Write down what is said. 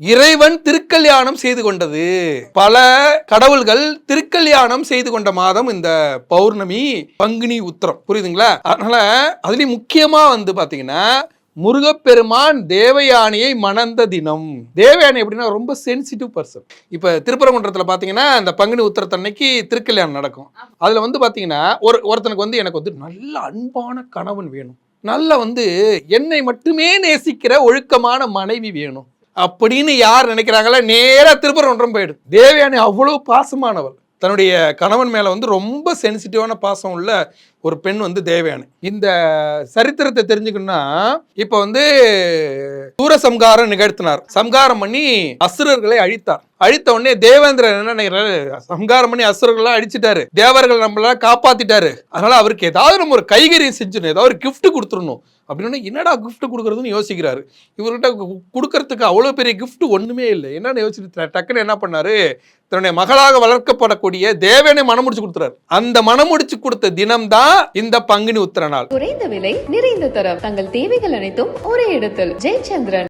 இறைவன் திருக்கல்யாணம் செய்து கொண்டது. பல கடவுள்கள் திருக்கல்யாணம் செய்து கொண்ட மாதம் இந்த பௌர்ணமி பங்குனி உத்திரம். புரியுதுங்களா? அதனால அதுலயும் முக்கியமா பாத்தீங்கன்னா முருகப்பெருமான் தேவயானியை மணந்த தினம். தேவயானி எப்படின்னா ரொம்ப சென்சிட்டிவ் பர்சன். இப்ப திருப்பரங்குன்றத்துல பாத்தீங்கன்னா இந்த பங்குனி உத்திரத்தன்னைக்கு திருக்கல்யாணம் நடக்கும். அதுல பாத்தீங்கன்னா ஒருத்தனுக்கு எனக்கு நல்ல அன்பான கணவன் வேணும், நல்ல என்னை மட்டுமே நேசிக்கிற ஒழுக்கமான மனைவி வேணும் அப்படின்னு யார் நினைக்கிறாங்களோ நேரா திருப்பரங்குன்றம் போயிடும். தேவயானி அவ்வளவு பாசமானவள். தன்னுடைய கணவன் மேல ரொம்ப சென்சிட்டிவான பாசம் உள்ள ஒரு பெண் தேவயானி. இந்த சரித்திரத்தை தெரிஞ்சுக்கணும்னா இப்ப சூரசம்காரம் நிகழ்த்தினார். சம்காரம் பண்ணி அசுரர்களை அழித்தார். அழித்த உடனே தேவேந்திரன் என்ன நினைக்கிறாரு, சம்காரம் பண்ணி அசுரர்கள் அழிச்சிட்டாரு, தேவர்கள் நம்மள காப்பாத்திட்டாரு, அதனால அவருக்கு ஏதாவது நம்ம ஒரு கைகரியம் செஞ்சிடணும், ஏதாவது ஒரு கிஃப்ட் கொடுத்துடணும் அப்படின்னு என்னடா கிஃப்ட் கொடுக்கறதுன்னு யோசிக்கிறாரு. இவர்கிட்ட கொடுக்கறதுக்கு அவ்வளவு பெரிய கிஃப்ட் ஒண்ணுமே இல்லை. என்னன்னு யோசிச்சு டக்குன்னு என்ன பண்ணாரு, தன்னுடைய மகளாக வளர்க்கப்படக்கூடிய தேவனை மனமுடிச்சு கொடுத்துறாரு. அந்த மனமுடிச்சு கொடுத்த தினம் தான் இந்த பங்குனி உத்திர நாள். குறைந்த விலை, நிறைந்த தரம், தங்கள் தேவைகள் அனைத்தும் ஒரே இடத்தில். ஜெயச்சந்திரன்.